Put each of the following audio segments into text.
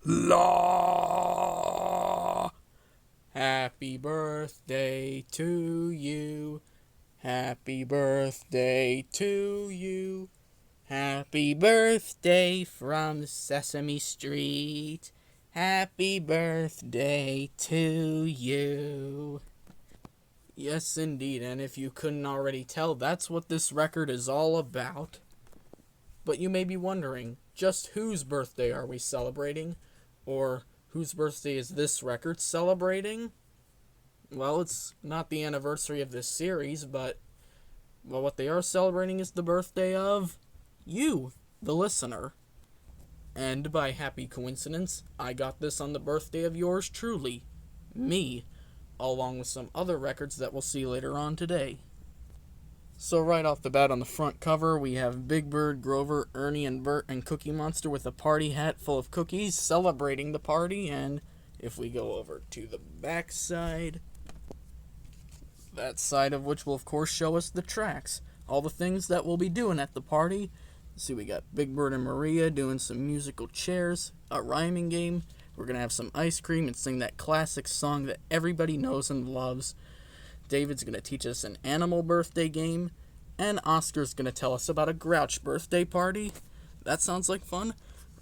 La. Happy birthday to you. Happy birthday to you. Happy birthday from Sesame Street. Happy birthday to you. Yes, indeed, and if you couldn't already tell, that's what this record is all about. But you may be wondering, just whose birthday are we celebrating? Or whose birthday is this record celebrating? Well, it's not the anniversary of this series, but what they are celebrating is the birthday of you, the listener. And by happy coincidence, I got this on the birthday of yours truly, me, along with some other records that we'll see later on today. So right off the bat on the front cover, we have Big Bird, Grover, Ernie, and Bert, and Cookie Monster with a party hat full of cookies celebrating the party. And if we go over to the back side, that side of which will of course show us the tracks, all the things that we'll be doing at the party. See, we got Big Bird and Maria doing some musical chairs, a rhyming game. We're going to have some ice cream and sing that classic song that everybody knows and loves. David's going to teach us an animal birthday game, and Oscar's going to tell us about a Grouch birthday party. That sounds like fun.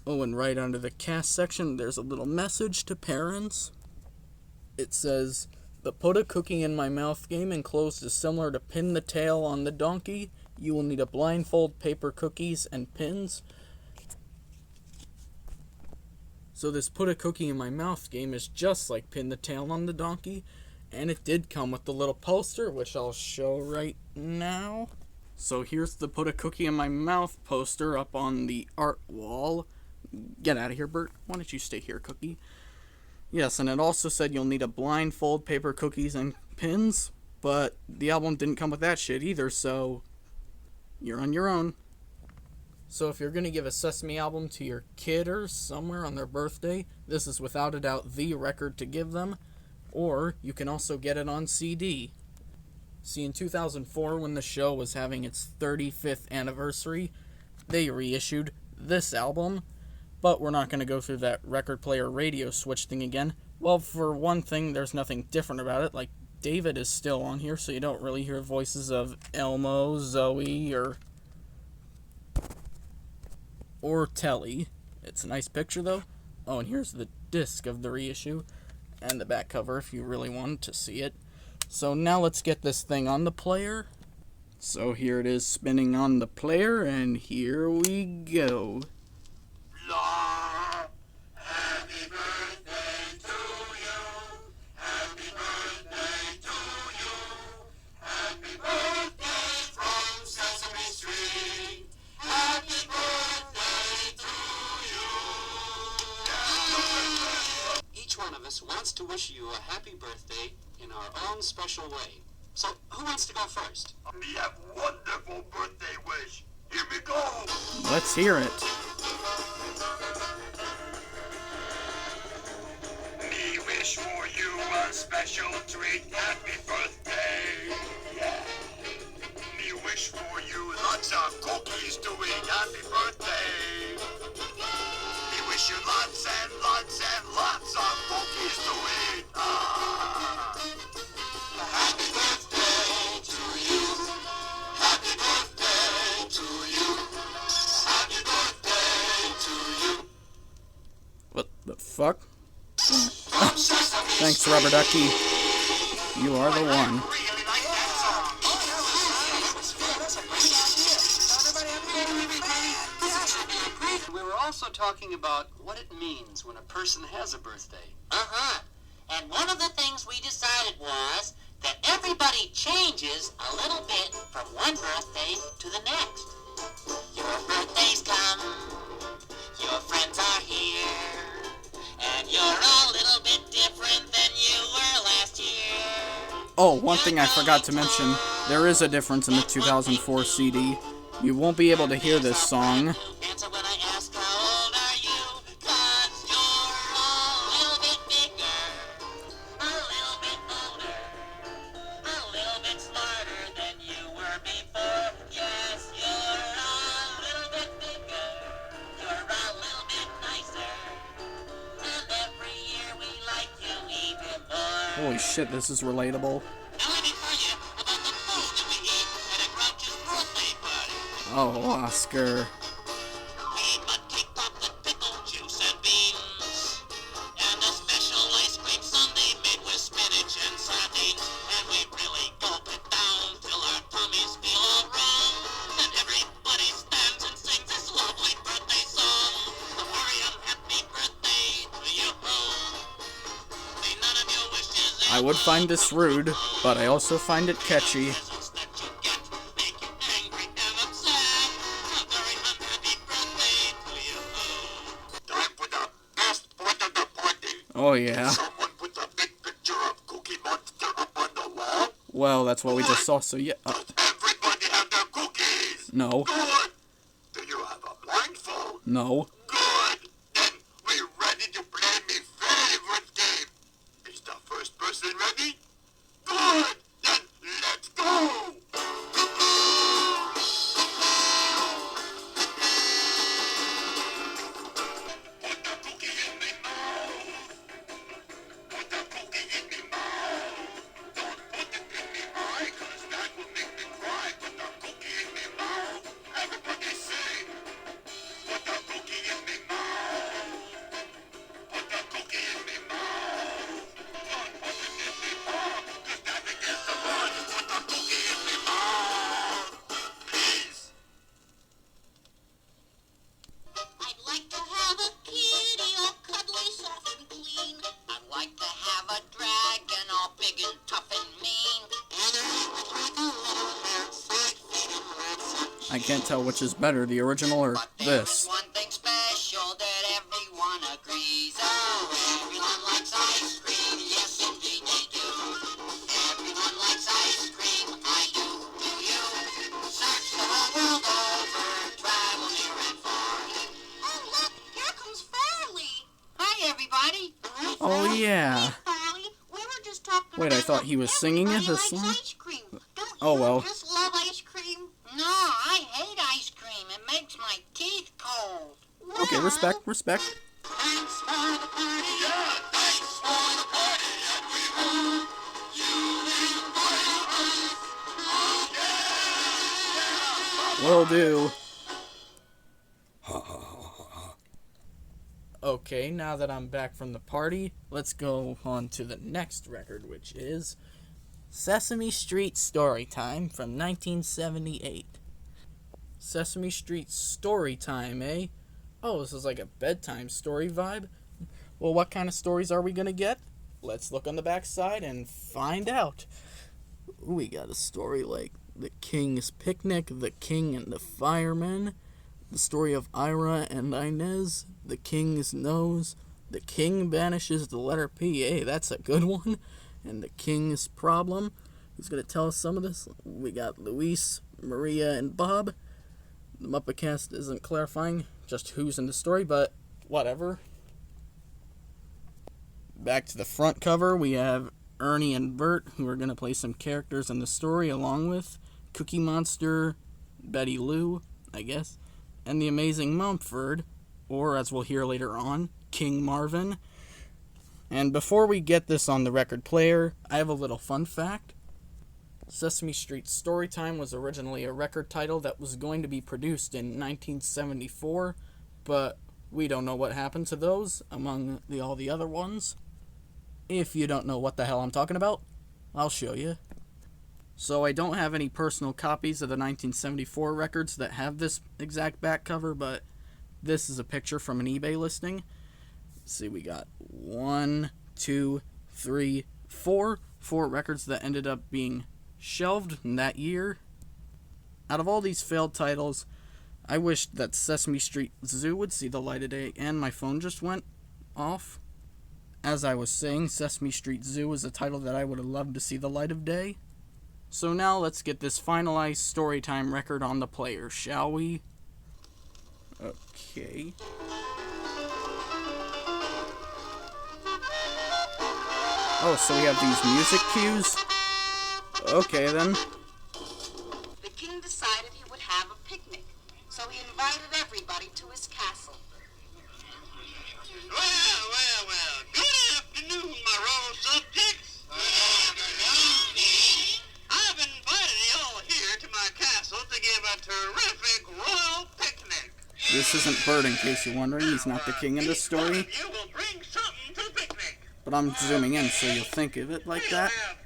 Oh, and right under the cast section, there's a little message to parents. It says, "The put a cookie in my mouth game enclosed is similar to pin the tail on the donkey. You will need a blindfold, paper, cookies, and pins." So this put a cookie in my mouth game is just like pin the tail on the donkey. And it did come with the little poster, which I'll show right now. So here's the put a cookie in my mouth poster up on the art wall. Get out of here, Bert. Why don't you stay here, Cookie? Yes, and it also said you'll need a blindfold, paper, cookies, and pins. But the album didn't come with that shit either, so you're on your own. So if you're going to give a Sesame album to your kid or somewhere on their birthday, this is without a doubt the record to give them. Or you can also get it on CD. See, in 2004, when the show was having its 35th anniversary, they reissued this album. But we're not going to go through that record player radio switch thing again. Well, for one thing, there's nothing different about it. Like, David is still on here, so you don't really hear voices of Elmo, Zoe, or Telly. It's a nice picture, though. Oh, and here's the disc of the reissue. And the back cover if you really wanted to see it. So now let's get this thing on the player. So here it is spinning on the player, and here we go. Happy birthday to you. Happy birthday to you. Happy birthday from Sesame Street. Happy birthday to you. Each one of us wants to wish you a happy birthday in our own special way. So, who wants to go first? Me have wonderful birthday wish. Here we go. Let's hear it. Me wish for you a special treat. Happy birthday. Yeah. Me wish for you lots of cookies to eat. Happy birthday. Me wish you lots and lots and lots of cookies to eat. Happy birthday to you. Happy birthday to you. Happy birthday to you. What the fuck? Thanks, Rubber Ducky. You are the one. Really like that song. We were also talking about what it means when a person has a birthday. And one of the things we decided was that everybody changes a little bit from one birthday to the next. Your birthdays come, your friends are here, and you're a little bit different than you were last year. Oh, one thing I forgot to mention. There is a difference in the 2004 CD. You won't be able to hear this song. Answer when I ask how old are you, 'cause you're a little bit bigger, a little bit older, a little bit smarter than you were before. Yes, you're a little bit bigger, you're a little bit nicer, a Holy shit, this is relatable. Now let me tell you about the food that we eat at a Grouch's birthday party. Oh, Oscar. We eat cake topped with pickle juice and beans, and a special ice cream sundae made with spinach and sardines. And we really gulp it down till our tummies feel all wrong. And everybody stands and sings this lovely birthday song. A very happy birthday to you. May none of your wishes I would find this rude, but I also find it catchy. presents that you get make you angry and upset. A very unhappy birthday to you. Time for the best part of the party. Oh yeah. Someone put a big picture of Cookie Monster up on the wall. Well, that's what we just saw, so yeah. Everybody have their cookies. No. Good. Do you have a blindfold? No. Good. Then we ready to play me favorite game. Is the first person ready? Good. Then let's go. Put the cookie in me mouth. Put the cookie in me mouth. Don't put it in me eye, 'cause that will make me cry. Put the cookie in me mouth. Everybody sing. Put the cookie in me mouth. Put the cookie in me mouth. Don't put it in me mouth, 'cause that begins the fun. Put the cookie in me mouth. Please. I'd like to have a kitty all cuddly, soft and clean. I'd like to have a dragon all big and tough and mean. And a little hat, 5 feet in red. I can't tell which is better, the original or But there is this. one thing special that everyone agrees. Oh, everyone likes ice cream. Yes, indeed they do. Everyone likes ice cream. I do. Do you? Search the whole world over. Travel near and far. Oh, look. Here comes Farley. Hi, everybody. Oh yeah. Farley, we were just talking Wait, I about thought he was singing everybody this likes song? ice cream. Don't Oh, you well. just love ice cream? No, I hate ice cream. It makes my teeth cold. Okay, respect, respect. Thanks for the party. Yeah, thanks for the party, and we hope you invite us. Oh, yeah. Will do. Okay, now that I'm back from the party, let's go on to the next record, which is Sesame Street Storytime from 1978. Sesame Street Storytime, eh? Oh, this is like a bedtime story vibe? Well, what kind of stories are we gonna get? Let's look on the back side and find out. We got a story like The King's Picnic, The King and the Fireman, the story of Ira and Inez, The King's Nose, The King Banishes the Letter P. Hey, that's a good one. And The King's Problem. Who's going to tell us some of this? We got Luis, Maria, and Bob. The Muppet cast isn't clarifying just who's in the story, but whatever. Back to the front cover, we have Ernie and Bert, who are going to play some characters in the story, along with Cookie Monster, Betty Lou, I guess, and the Amazing Mumford, or as we'll hear later on, King Marvin. And before we get this on the record player, I have a little fun fact. Sesame Street Storytime was originally a record title that was going to be produced in 1974, but we don't know what happened to those among all the other ones. If you don't know what the hell I'm talking about, I'll show you. So I don't have any personal copies of the 1974 records that have this exact back cover, but this is a picture from an eBay listing. Let's see, we got 1, 2, 3, 4 records that ended up being shelved in that year. Out of all these failed titles, I wish that Sesame Street Zoo would see the light of day, and my phone just went off. As I was saying, Sesame Street Zoo is a title that I would have loved to see the light of day. So now let's get this finalized Storytime record on the player, shall we? Okay. Oh, so we have these music cues? Okay then. The king decided he would have a picnic, so he invited everybody to his castle. Well. Good afternoon, my royal subjects. this isn't Bert, in case you're wondering. He's not the king in this story. You will bring something to the picnic. But I'm zooming in so you'll think of it like that. We'll have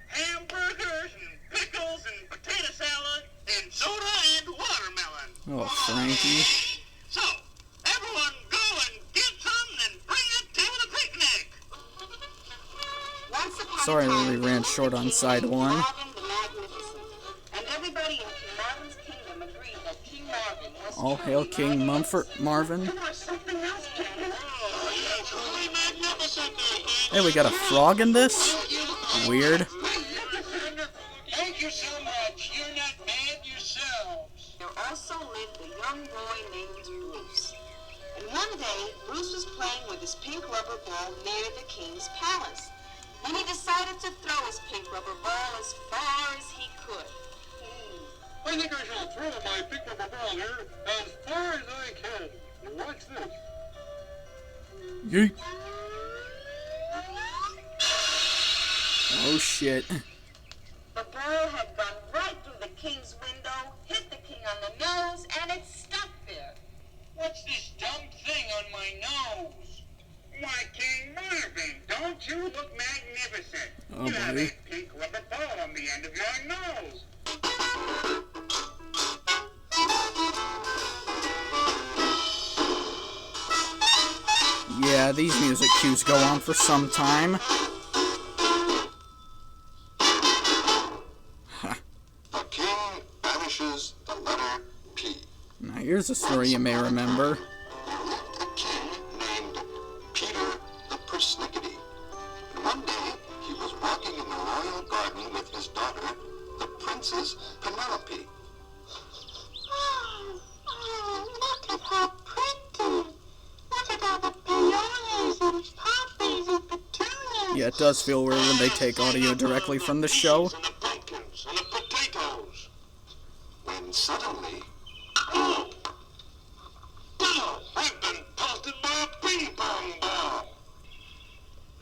hamburgers and pickles and potato salad and soda and watermelon. Oh, Frankie. So, everyone go and get some and bring it to the picnic. Once upon Sorry a I time, really ran short on side King one. Marvin the Magnificent. And everybody in King Marvin's kingdom agreed that King Marvin was All hail truly King magnificent. Marvin. There was something else, Captain. Oh, you're truly magnificent there, King. Hey, we got a frog in this? Weird. Thank you so much. You're not bad yourselves. There also lived a young boy named Bruce. And one day, Bruce was playing with his pink rubber ball near the king's palace. And he decided to throw his pink rubber ball as far as he could. I think I shall throw my big rubber ball here as far as I can. Watch this. Yeet. Oh shit. The ball had gone right through the king's window, hit the king on the nose, and it stuck there. What's this dumb thing on my nose? Why, King Marvin, don't you look magnificent? Oh, You have buddy. a pink rubber ball on the end of your nose. Yeah, these music cues go on for some time. The king banishes the letter P. Now here's a story you may remember. There lived a king named Peter the Persnickety. And one day, he was walking in the royal garden with his daughter, the Princess Penelope. Look at how pretty. Look at all the peonies and poppies and petunias. Yeah, it does feel weird when they take audio directly from the show. And the pumpkins and the potatoes. When suddenly, Oh! Wow! I've been pelted by a ping pong ball.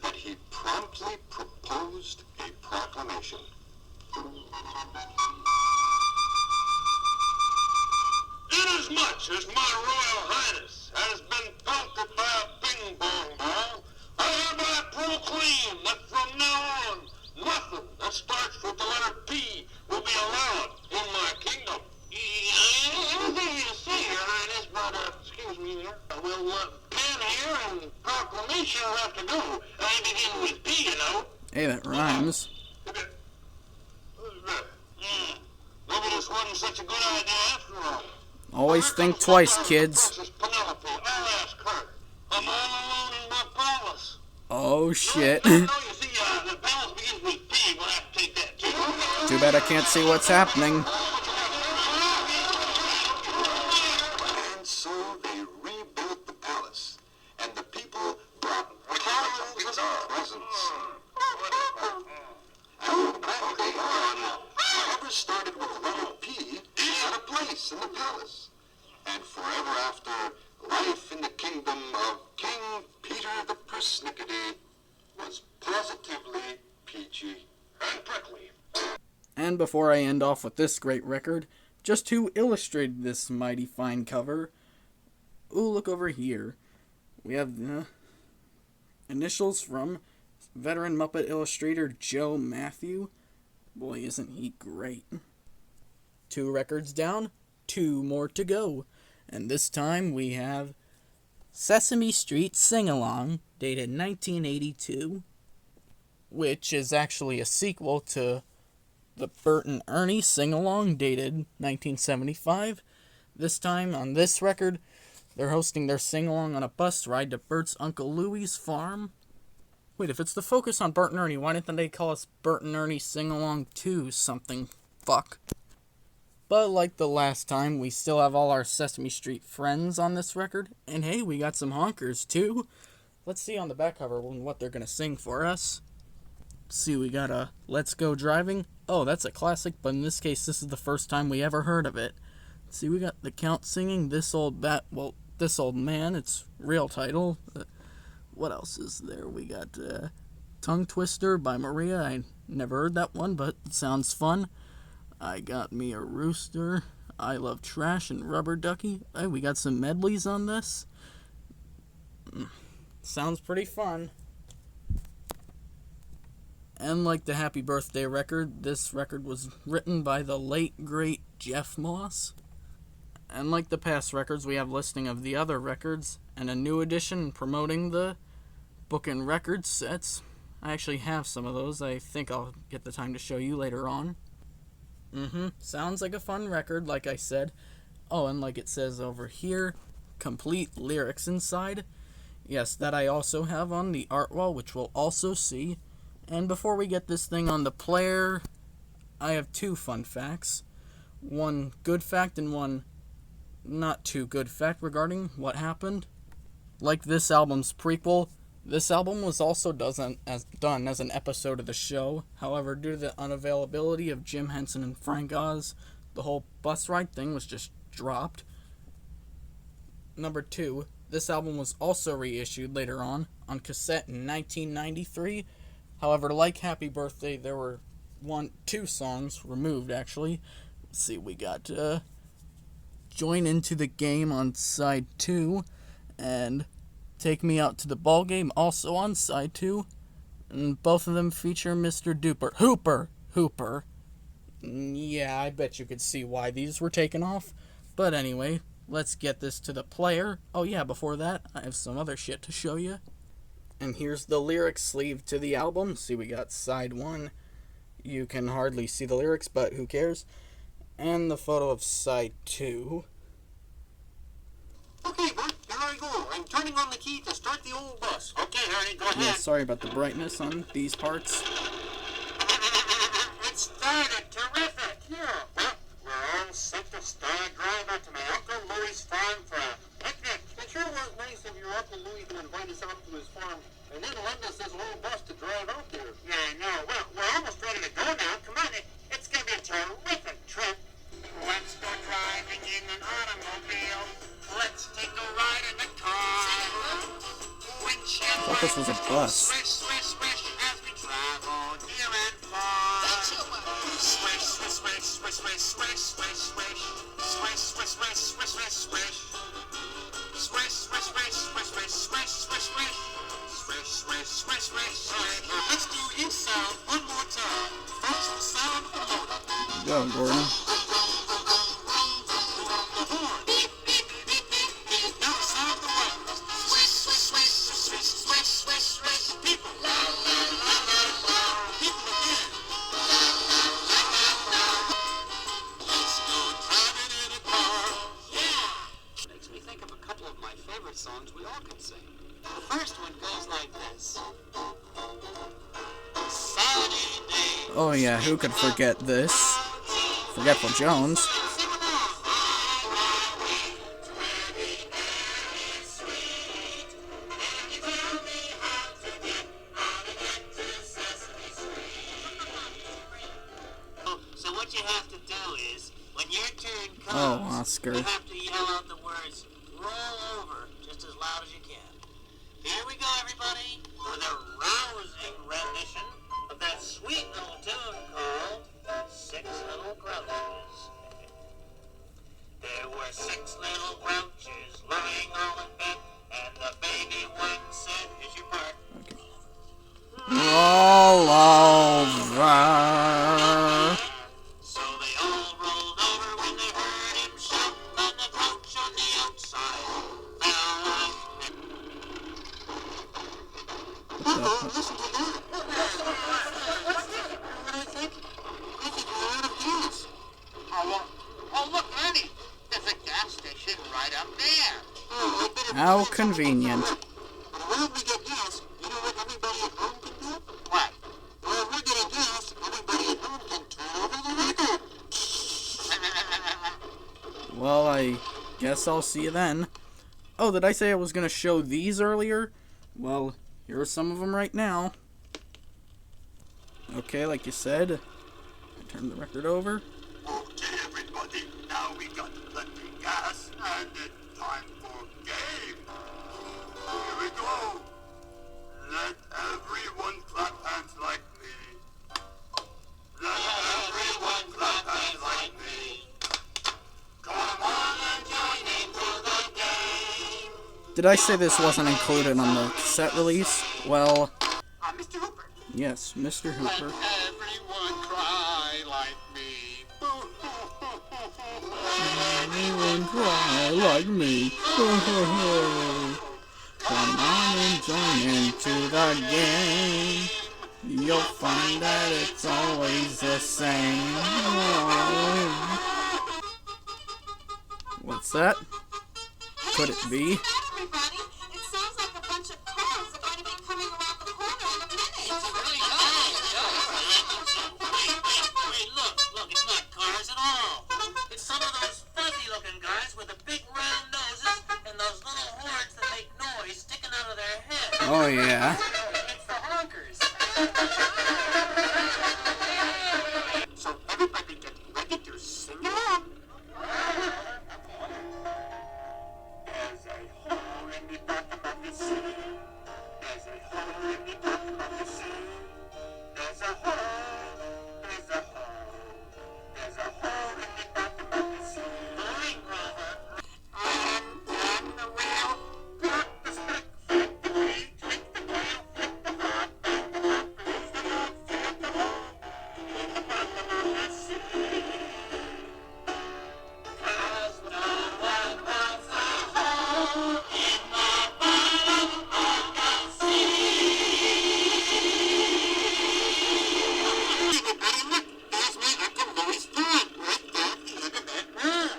that he promptly proposed a proclamation. Inasmuch as my royal highness has been pelted by a ping pong ball, I hereby proclaim that from now on, nothing that starts with the letter P will be allowed in my kingdom. Anything you say, your highness, but, excuse me here, pen here and proclamation will have to go. I begin with P, you know. Hey, that rhymes. Maybe this wasn't such a good idea after all. Always think twice, kids. Princess Penelope, I'll ask her. I'm all alone in my palace. Oh shit. No, you see, the palace begins with P. We'll have to take that too. Too bad I can't see what's happening. And so they rebuilt the palace, and the people brought piles of presents. And from that day on, whoever started with the letter P had a place in the palace. And forever after, life in the kingdom of King Peter the Persnickety was positively peachy and prickly. And before I end off with this great record, just who illustrated this mighty fine cover? Ooh, look over here. We have the initials from veteran Muppet illustrator Joe Matthew. Boy, isn't he great. 2 records down, 2 more to go. And this time we have Sesame Street Sing-Along, dated 1982, which is actually a sequel to the Bert and Ernie Sing-Along, dated 1975. This time, on this record, they're hosting their sing-along on a bus ride to Bert's Uncle Louie's farm. Wait, if it's the focus on Bert and Ernie, why didn't they call us Bert and Ernie Sing-Along 2 something? Fuck. But like the last time, we still have all our Sesame Street friends on this record. And hey, we got some honkers too. Let's see on the back cover what they're going to sing for us. Let's see, we got a Let's Go Driving. Oh, that's a classic, but in this case, this is the first time we ever heard of it. Let's see, we got The Count singing This Old Man, its real title. What else is there? We got Tongue Twister by Maria. I never heard that one, but it sounds fun. I Got Me a Rooster. I Love Trash, and Rubber Ducky. Hey, we got some medleys on this. Sounds pretty fun. And like the Happy Birthday record, this record was written by the late, great Jeff Moss. And like the past records, we have listing of the other records and a new edition promoting the book and record sets. I actually have some of those. I think I'll get the time to show you later on. Sounds like a fun record, like I said. Oh, and like it says over here, complete lyrics inside. Yes, that I also have on the art wall, which we'll also see. And before we get this thing on the player, I have two fun facts. One good fact and one not too good fact regarding what happened. Like this album's prequel, this album was also done as an episode of the show. However, due to the unavailability of Jim Henson and Frank Oz, the whole bus ride thing was just dropped. Number 2, this album was also reissued later on cassette in 1993. However, like Happy Birthday, there were two songs removed, actually. Let's see, we got Join Into the Game on side 2, and Take Me Out to the Ball Game also on side 2. And both of them feature Mr. Hooper. Yeah, I bet you could see why these were taken off. But anyway, let's get this to the player. Oh yeah, before that, I have some other shit to show you. And here's the lyrics sleeve to the album. See, we got side 1. You can hardly see the lyrics, but who cares? And the photo of side 2. Okay, Bert, here I go. I'm turning on the key to start the old bus. Okay, Ernie, go ahead. Yeah, sorry about the brightness on these parts. It started terrific. Yeah. Well, we're all set to start drive out to my Uncle Louie's farm for a picnic. It sure was nice of your Uncle Louie to invite us out to his farm and then lend us this old bus to drive out there. Yeah, I know. Well, we're almost ready to go now. Come on, it's going to be a terrific trip. Let's go driving in an automobile. Let's take a ride in the car. Windshield I thought this was a bus. swish, swish, swish as we travel near and far. Swish, swish, swish, swish, swish, swish, swish, swish. Swish, swish, swish, swish, swish, swish. Swish, swish, swish, swish, swish, swish, swish, swish. Swish, swish, swish, swish, swish. Let's do each sound one more time. First, the sound of the motor. Go, Gordon. Songs we all can sing. The first one goes like this. Sunny day. Oh yeah, who could forget this? Forgetful Jones. Sing along. So what you have to do is, when your turn comes, Oh, Oscar. you have to yell out the words, roll over, just as loud as you can. Here we go, everybody, with a rousing rendition of that sweet little tune called Six Little Grouches. There were 6 little grouches lying all in bed, and the baby one said, here's your part. Roll over. So they all rolled over when they heard him shout, and the grouch on the outside fell off. Listen to that. What do you think? I think we're out of gas. Oh, look, Ernie. There's a gas station right up there. Oh, I better How convenient. But when we get gas, you know what everybody at home can do? What? Well, if we're getting gas, everybody at home can turn over the record. Well, I guess I'll see you then. Oh, did I say I was going to show these earlier? Well, here are some of them right now. Okay, like you said, I turn the record over. Okay, everybody, now we got plenty gas, and it's time for game. Here we go. Let everyone clap hands like me. Let everyone clap hands like me. Did I say this wasn't included on the cassette release? Well, Mr. Hooper. yes, Mr. Hooper. Let everyone cry like me. Everyone cry like me. Come on and join into the game. You'll find that it's always the same. What's that? Could it be? Everybody, it sounds like a bunch of cars are going to be coming around the corner in a minute. Wait, look, it's not cars at all. It's some of those fuzzy-looking guys with the big round noses and those little horns that make noise sticking out of their heads. Oh, yeah. It's the honkers. So everybody get ready to sing along. There's a hole in the bottom of the sea. There's a hole in the bottom of the sea. There's a hole. There's a hole. There's a hole in the bottom of the sea. Fine, Grover. And the wheel, flip the stick, flip the tree, tweak the tail, flip the heart, bang the heart, release the heart, flip the hole in the bottom of the sea. 'Cause no one wants a hole in the bottom of the sea. Everybody look, there's my Uncle Louie's dog, right there at the end of that room.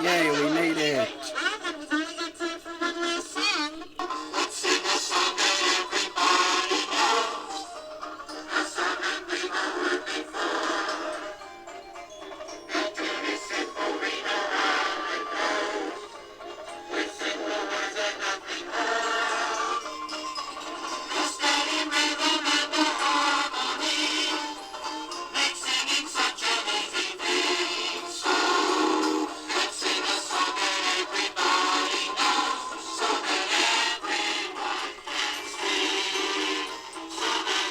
Yay, we made it. Well, then we've only got time for one last song. Let's sing a song that everybody knows. A song that we've all heard before. The tune is simple, we know how it goes. With simple words and nothing more. The steady rhythm and the harmony make singing such an easy thing. So let's sing a song that everybody knows, so that everyone can sing, so that everyone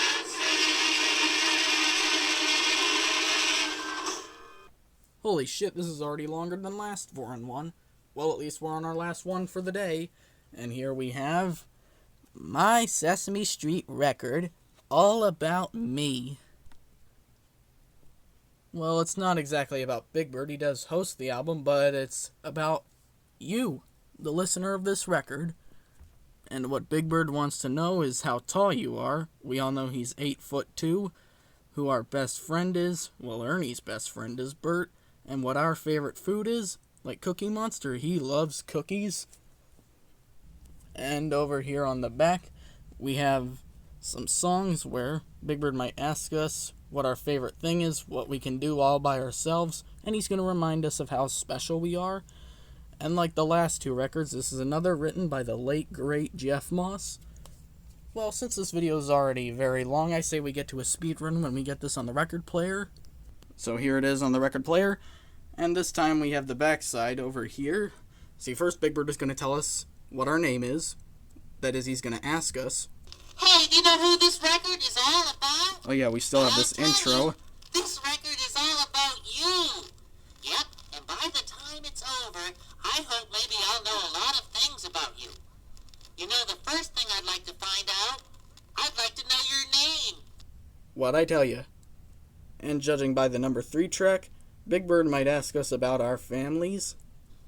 can sing. Holy shit, this is already longer than last foreign one. Well, at least we're on our last one for the day. And here we have my Sesame Street record, All About Me. Well, it's not exactly about Big Bird. He does host the album, but it's about you, the listener of this record. And what Big Bird wants to know is how tall you are. We all know he's 8'2". Who our best friend is. Well, Ernie's best friend is Bert. And what our favorite food is. Like Cookie Monster, he loves cookies. And over here on the back, we have some songs where Big Bird might ask us what our favorite thing is, what we can do all by ourselves, and he's going to remind us of how special we are. And like the last two records, this is another written by the late, great Jeff Moss. Well, since this video is already very long, I say we get to a speed run when we get this on the record player. So here it is on the record player, and this time we have the backside over here. See, first Big Bird is going to tell us what our name is. That is, he's going to ask us. Hey, do you know who this record is all about? Oh yeah, we still have this I'll tell intro. you, this record is all about you. Yep, and by the time it's over, I hope maybe I'll know a lot of things about you. You know, the first thing I'd like to find out, I'd like to know your name. What'd I tell you? And judging by the number 3 track, Big Bird might ask us about our families.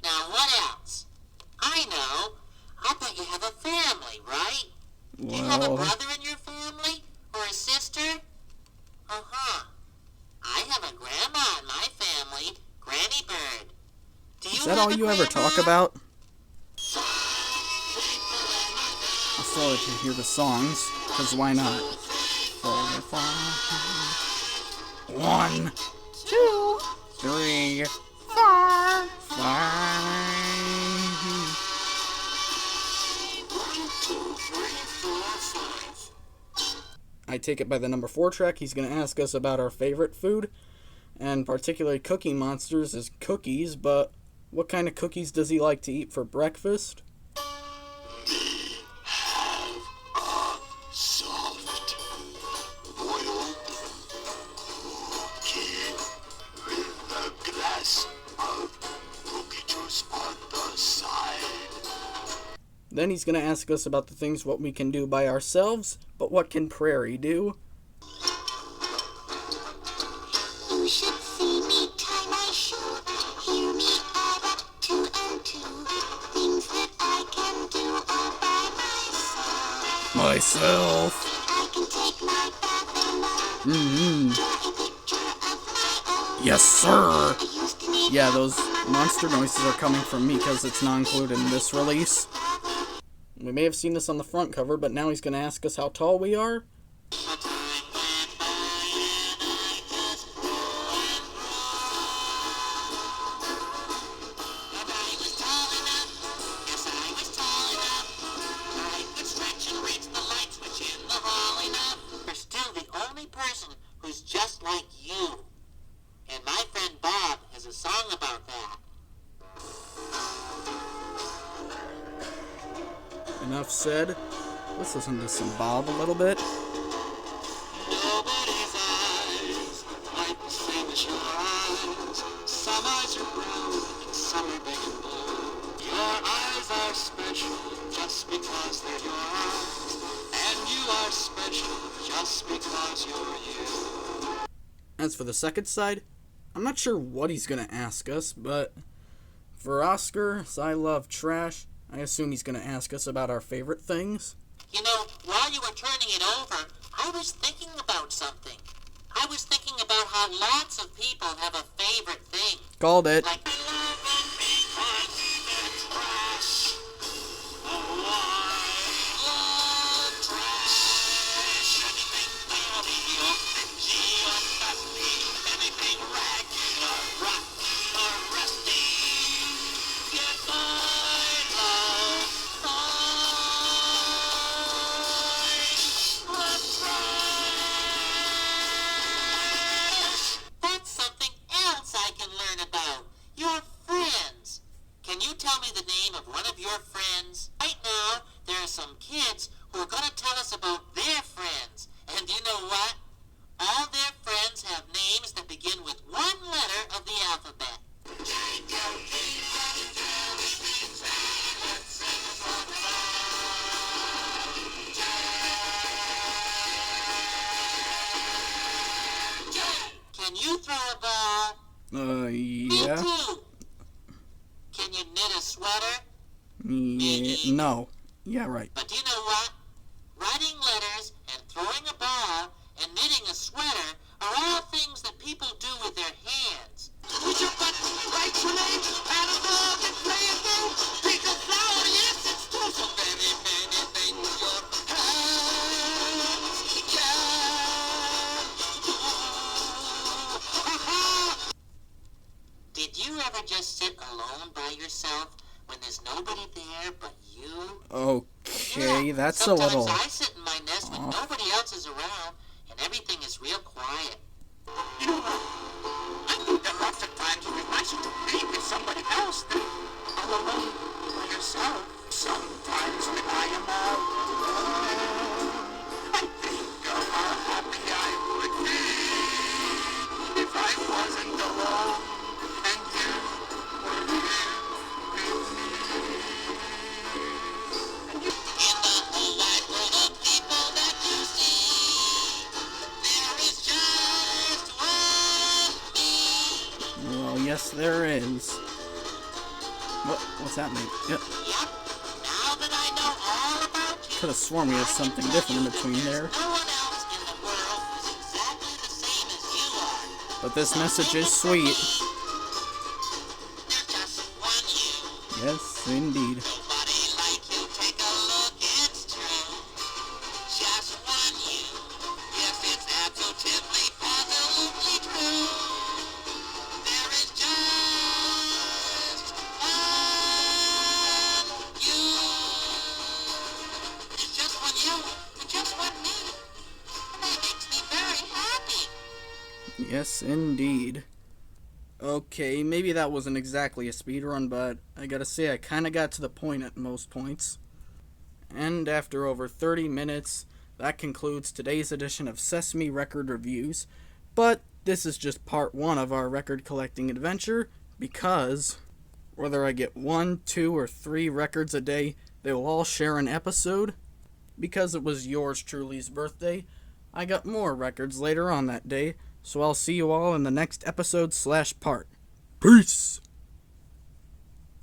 Now, what else? I know. I bet you have a family, right? Do you have a Well, brother in your family? Or a sister? Uh-huh. I have a grandma in my family, Granny Bird. Do you is that have all a you ever talk grandma? about? I'll still let you hear the songs, because why not? 4, 5, 1, 2, 3, 4, 5. I take it by the number 4 track, he's going to ask us about our favorite food, and particularly Cookie Monsters is cookies, but what kind of cookies does he like to eat for breakfast? Soft, boiled, cookie with Then he's going to ask us about the things what we can do by ourselves, but what can Prairie do? You should see me tie my shoe. Hear me add up 2 and 2. Things that I can do all by myself. I can take my bath alone. Draw a picture of my own. Yes, sir. I used to need Yeah, those monster noises are coming from me because it's not included in this release. We may have seen this on the front cover, but now he's going to ask us how tall we are. You're still the only person who's just like you. And my friend Bob has a song about that. Enough said. Let's listen to some Bob a little bit. Nobody's eyes quite the same as your eyes. Some eyes are brown and some are big and blue. Your eyes are special just because they're your eyes. And you are special just because you're you. As for the second side, I'm not sure what he's going to ask us, but for Oscar, as I love trash, I assume he's going to ask us about our favorite things. You know, while you were turning it over, I was thinking about something. I was thinking about how lots of people have a favorite thing. Called it. Like, I love them because they're trash. Oh, I love trash. Anything dirty or dingy or dusty. Anything ragged or rotten or rusty. Yes, I love trash. That's something else I can learn about. Your friends. Can you tell me the name of one of your friends? Right now, there are some kids who are going to tell us about their friends. And you know what? All their friends have names that begin with one letter of the alphabet. Can you throw a ball? Me Yeah. too. Can you knit a sweater? Yeah. No. Yeah, right. But you know what? Writing letters and throwing a ball and knitting a sweater are all things that people do with their hands. Push your button, write your name, pat a dog and play a game. Pick a flower, yes, it's true. So many, many things your hands can do. Did you ever just sit alone by yourself when there's nobody there but you? Okay, that's a Sometimes little... I sit in my nest when nobody else is around and everything is real quiet. You know what? I think that lots of times it is nicer to be with somebody else than all alone by yourself. Sometimes when I am all alone, I think of how happy I would be if I wasn't alone and you were here with me. In the whole wide world of people that you see, there is just one me. Well, yes, there is. What's happening? Yep. Yep. Now that I know all about you, Could have sworn we had something different in between there. no one else in the world is exactly the same as you are. But this message is sweet. There's just one you. Yes, indeed. Nobody like you. Take a look, it's true. Just one you. Yes, it's absolutely, positively true. There is just one you. There's just one you and just one me. And that makes me very happy. Yes, indeed. Okay, maybe that wasn't exactly a speedrun, but I gotta say I kinda got to the point at most points. And after over 30 minutes, that concludes today's edition of Sesame Record Reviews. But this is just part 1 of our record collecting adventure, because whether I get 1, 2, or 3 records a day, they will all share an episode. Because it was yours truly's birthday, I got more records later on that day, so I'll see you all in the next episode/part. Peace!